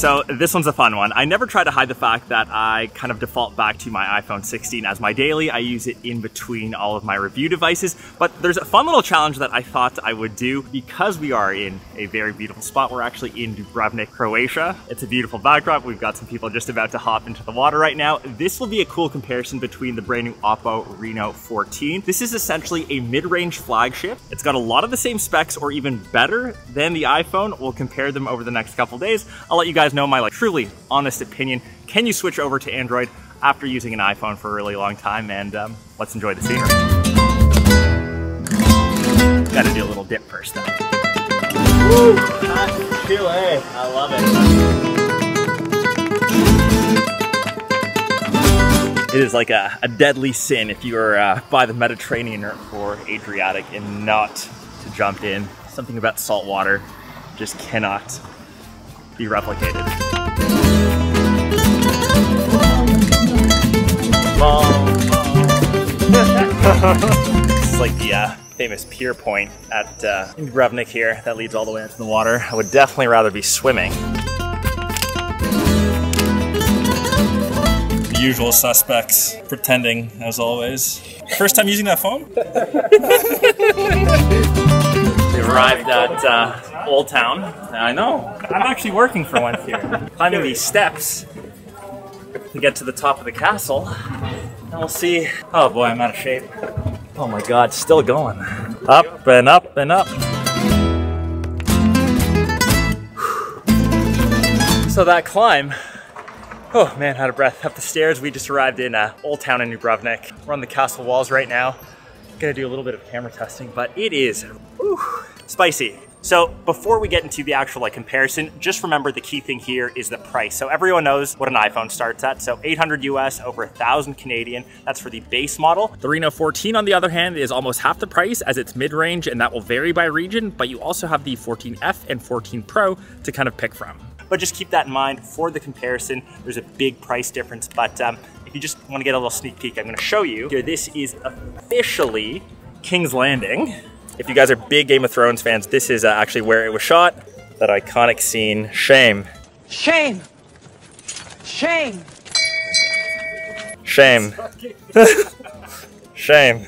So this one's a fun one. I never try to hide the fact that I kind of default back to my iPhone 16 as my daily. I use it in between all of my review devices, but there's a fun little challenge that I thought I would do because we are in a very beautiful spot. We're actually in Dubrovnik, Croatia. It's a beautiful backdrop. We've got some people just about to hop into the water right now. This will be a cool comparison between the brand new OPPO Reno14. This is essentially a mid-range flagship. It's got a lot of the same specs or even better than the iPhone. We'll compare them over the next couple days. I'll let you guys know my truly honest opinion. Can you switch over to Android after using an iPhone for a really long time? And let's enjoy the scenery. Gotta do a little dip first though. Woo! That's Chile. I love it. It is like a deadly sin if you are by the Mediterranean or Adriatic and not to jump in. Something about salt water just cannot be replicated. This is like the famous pier point at Dubrovnik here that leads all the way into the water. I would definitely rather be swimming. The usual suspects pretending as always. First time using that phone? We've arrived at Old Town. I know, I'm actually working for once here. Climbing these steps to get to the top of the castle. And we'll see. Oh boy, I'm out of shape. Oh my God, still going. Up and up and up. So that climb, oh man, out of breath. Up the stairs, we just arrived in Old Town in Dubrovnik. We're on the castle walls right now. Gonna do a little bit of camera testing, but it is spicy. So before we get into the actual comparison, just remember the key thing here is the price. So everyone knows what an iPhone starts at. So 800 US, over 1,000 Canadian. That's for the base model. The Reno14 on the other hand is almost half the price as it's mid-range, and that will vary by region, but you also have the 14F and 14 Pro to kind of pick from. But just keep that in mind for the comparison. There's a big price difference, but if you just want to get a little sneak peek, I'm going to show you here. This is officially King's Landing. If you guys are big Game of Thrones fans, this is actually where it was shot. That iconic scene. Shame. Shame. Shame. Shame. Shame.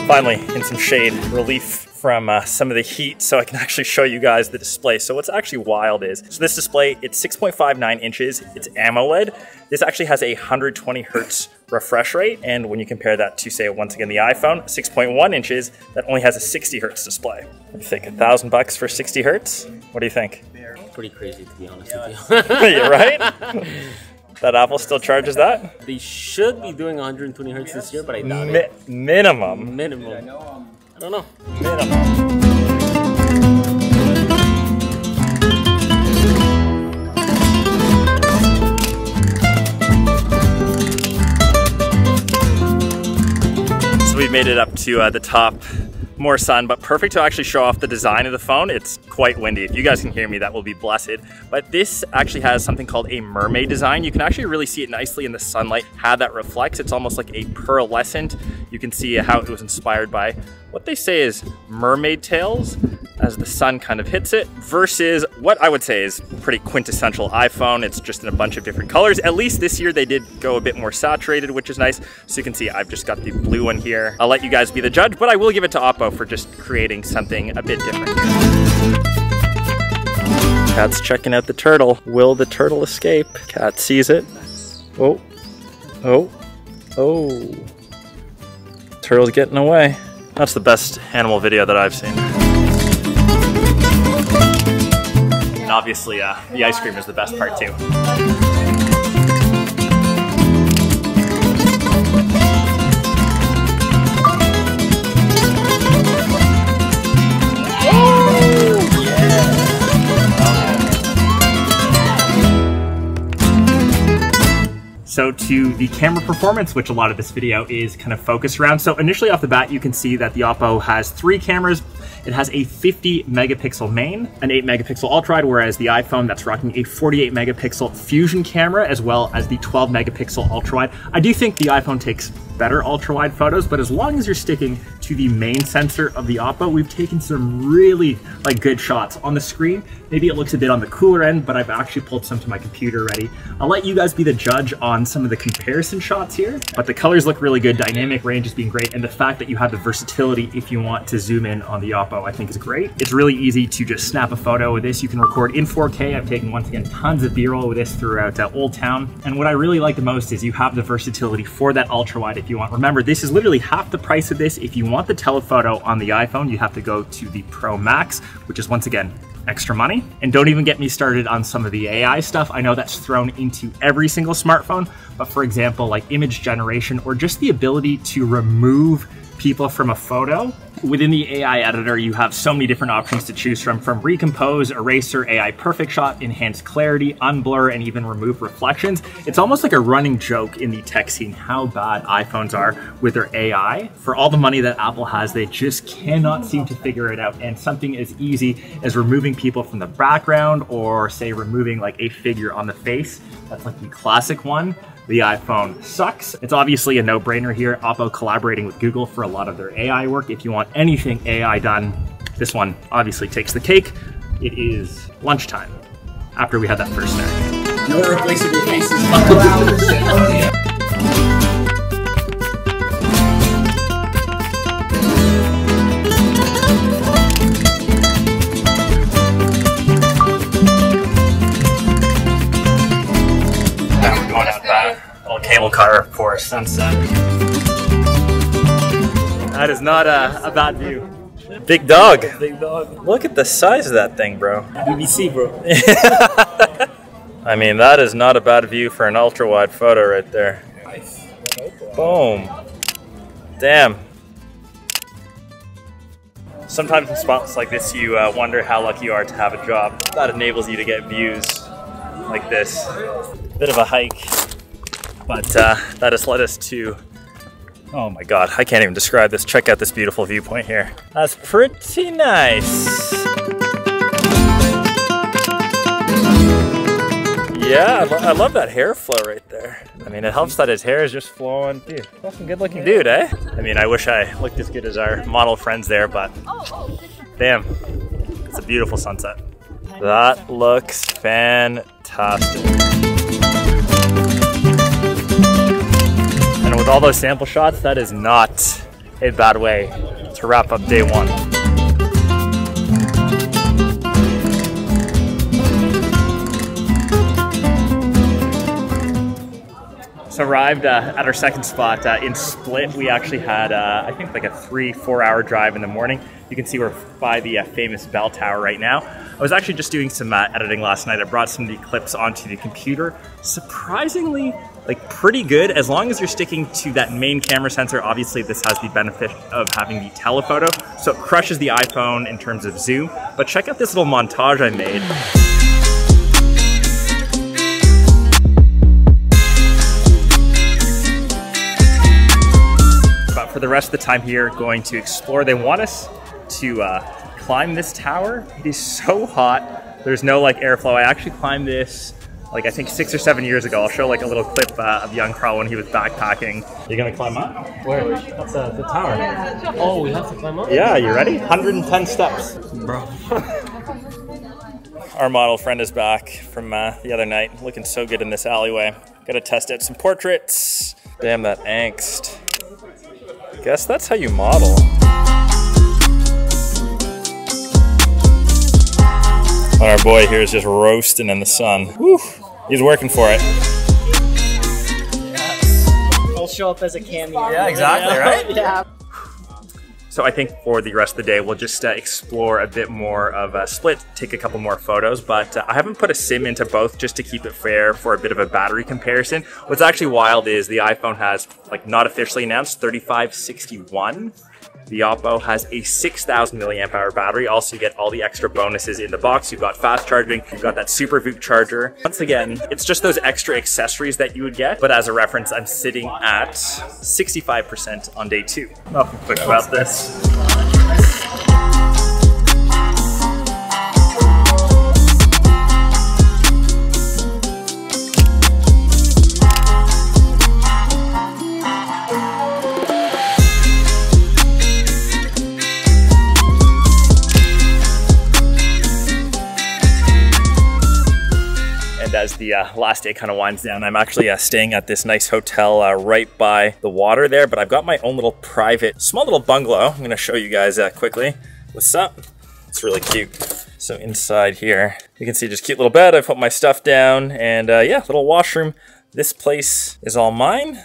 Finally, in some shade, relief from some of the heat so I can actually show you guys the display. So what's actually wild is, so this display, it's 6.59 inches, it's AMOLED. This actually has a 120 hertz refresh rate. And when you compare that to, say, once again, the iPhone, 6.1 inches, that only has a 60 hertz display. What do you think, $1,000 for 60 hertz? What do you think? Pretty crazy, to be honest with you. You're right? That Apple still charges that? They should be doing 120 hertz this year, but I doubt it. Minimum. Minimum. I don't know. Minimum. So we've made it up to the top. More sun, but perfect to actually show off the design of the phone. It's quite windy. If you guys can hear me, that will be blessed. But this actually has something called a mermaid design. You can actually really see it nicely in the sunlight, how that reflects. It's almost like a pearlescent. You can see how it was inspired by what they say is mermaid tails as the sun kind of hits it, versus what I would say is pretty quintessential iPhone. It's just in a bunch of different colors. At least this year they did go a bit more saturated, which is nice. So you can see I've just got the blue one here. I'll let you guys be the judge, but I will give it to OPPO for just creating something a bit different here. Cat's checking out the turtle. Will the turtle escape? Cat sees it. Oh, oh, oh. Turtle's getting away. That's the best animal video that I've seen. And obviously, the ice cream is the best part too. So to the camera performance, which a lot of this video is kind of focused around. So initially off the bat, you can see that the OPPO has 3 cameras. It has a 50 megapixel main, an 8 megapixel ultra-wide, whereas the iPhone that's rocking a 48 megapixel fusion camera, as well as the 12 megapixel ultra-wide. I do think the iPhone takes better ultra-wide photos, but as long as you're sticking to the main sensor of the OPPO, we've taken some really like good shots on the screen. Maybe it looks a bit on the cooler end, but I've actually pulled some to my computer already. I'll let you guys be the judge on some of the comparison shots here, but the colors look really good, dynamic range is being great, and the fact that you have the versatility if you want to zoom in on the OPPO, I think is great. It's really easy to just snap a photo with this. You can record in 4K. I've taken, once again, tons of B-roll with this throughout Old Town. And what I really like the most is you have the versatility for that ultra wide if you want. Remember, this is literally half the price of this. If you want the telephoto on the iPhone, you have to go to the Pro Max, which is, once again, extra money. And don't even get me started on some of the AI stuff. I know that's thrown into every single smartphone, but for example, like image generation or just the ability to remove people from a photo. Within the AI editor, you have so many different options to choose from recompose, eraser, AI perfect shot, enhanced clarity, unblur, and even remove reflections. It's almost like a running joke in the tech scene how bad iPhones are with their AI. For all the money that Apple has, they just cannot seem to figure it out. And something as easy as removing people from the background, or say removing like a figure on the face, that's like the classic one. The iPhone sucks. It's obviously a no-brainer here. OPPO collaborating with Google for a lot of their AI work. If you want anything AI done, this one obviously takes the cake. It is lunchtime after we had that first snack. No replaceable faces. Cable car for sunset. That is not a bad view. Big dog. Big dog. Look at the size of that thing, bro. BBC, bro. I mean, that is not a bad view for an ultra wide photo right there. Nice. Boom. Damn. Sometimes in spots like this, you wonder how lucky you are to have a job that enables you to get views like this. Bit of a hike. But that has led us to, oh my God, I can't even describe this. Check out this beautiful viewpoint here. That's pretty nice. Yeah, I love that hair flow right there. I mean, it helps that his hair is just flowing. Dude, that's a good looking dude, eh? I mean, I wish I looked as good as our model friends there, but damn, it's a beautiful sunset. That looks fantastic. And with all those sample shots, that is not a bad way to wrap up day one. So arrived at our second spot in Split. We actually had, I think, like a 3-4 hour drive in the morning. You can see we're by the famous bell tower right now. I was actually just doing some editing last night. I brought some of the clips onto the computer. Surprisingly, like pretty good, as long as you're sticking to that main camera sensor. Obviously, this has the benefit of having the telephoto, so it crushes the iPhone in terms of zoom. But check out this little montage I made. For the rest of the time here, going to explore. They want us to climb this tower. It is so hot. There's no like airflow. I actually climbed this like I think 6 or 7 years ago. I'll show like a little clip of young Carl when he was backpacking. You're gonna climb up? Where? That's the tower. Oh, we have to climb up? Yeah, you ready? 110 steps. Bro. Our model friend is back from the other night. Looking so good in this alleyway. Gotta test out some portraits. Damn, that angst. Guess that's how you model. And our boy here is just roasting in the sun. Whew. He's working for it. I'll show up as a cameo. Yeah, exactly, right? Yeah. So I think for the rest of the day, we'll just explore a bit more of Split, take a couple more photos, but I haven't put a SIM into both just to keep it fair for a bit of a battery comparison. What's actually wild is the iPhone has, like not officially announced, 3561. The OPPO has a 6,000 milliamp hour battery. Also, you get all the extra bonuses in the box. You've got fast charging, you've got that Super VOOC charger. Once again, it's just those extra accessories that you would get. But as a reference, I'm sitting at 65% on day 2. Nothing quick about this. And as the last day kind of winds down, I'm actually staying at this nice hotel right by the water there, but I've got my own little private, small little bungalow. I'm gonna show you guys quickly. What's up? It's really cute. So inside here, you can see just cute little bed. I put my stuff down and yeah, little washroom. This place is all mine.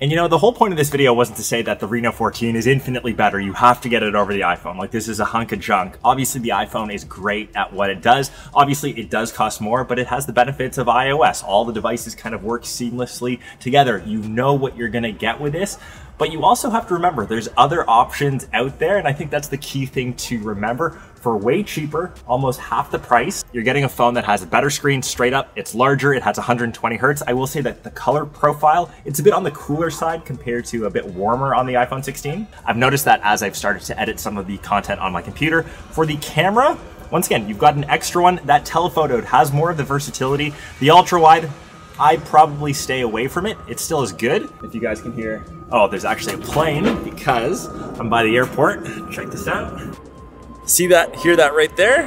And you know, the whole point of this video wasn't to say that the Reno14 is infinitely better. You have to get it over the iPhone. Like, this is a hunk of junk. Obviously, the iPhone is great at what it does. Obviously, it does cost more, but it has the benefits of iOS. All the devices kind of work seamlessly together. You know what you're gonna get with this. But you also have to remember, there's other options out there, and I think that's the key thing to remember. For way cheaper, almost half the price, you're getting a phone that has a better screen straight up. It's larger, it has 120 hertz. I will say that the color profile, it's a bit on the cooler side compared to a bit warmer on the iPhone 16. I've noticed that as I've started to edit some of the content on my computer. For the camera, once again, you've got an extra one. That telephoto has more of the versatility. The ultra wide, I'd probably stay away from it. It still is good. If you guys can hear, oh, there's actually a plane because I'm by the airport. Check this out. See that, hear that right there?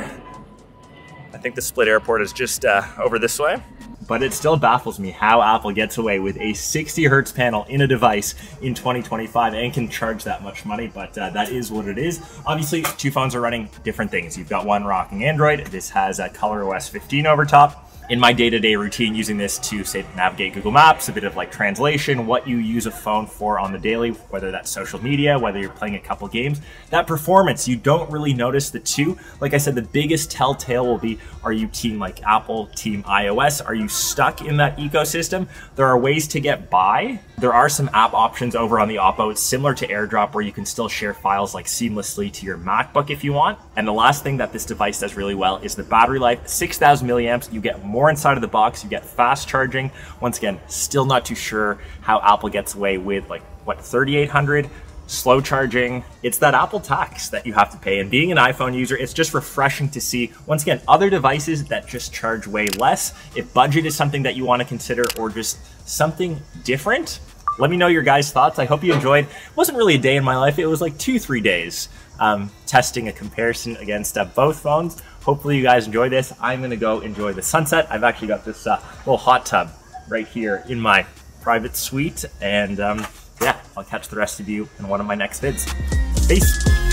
I think the Split Airport is just over this way. But it still baffles me how Apple gets away with a 60 hertz panel in a device in 2025 and can charge that much money, but that is what it is. Obviously, two phones are running different things. You've got one rocking Android. This has a ColorOS 15 over top. In my day-to-day routine, using this to, say, navigate Google Maps, a bit of like translation, what you use a phone for on the daily, whether that's social media, whether you're playing a couple games, that performance, you don't really notice the two. Like I said, the biggest telltale will be, are you team like Apple, team iOS? Are you stuck in that ecosystem? There are ways to get by. There are some app options over on the OPPO. It's similar to AirDrop where you can still share files like seamlessly to your MacBook if you want. And the last thing that this device does really well is the battery life, 6,000 milliamps. You get more inside of the box, you get fast charging. Once again, still not too sure how Apple gets away with like, what, 3,800? Slow charging. It's that Apple tax that you have to pay. And being an iPhone user, it's just refreshing to see, once again, other devices that just charge way less. If budget is something that you want to consider or just something different, let me know your guys' thoughts. I hope you enjoyed. It wasn't really a day in my life. It was like 2-3 days testing a comparison against both phones. Hopefully you guys enjoy this. I'm gonna go enjoy the sunset. I've actually got this little hot tub right here in my private suite. And yeah, I'll catch the rest of you in one of my next vids. Peace.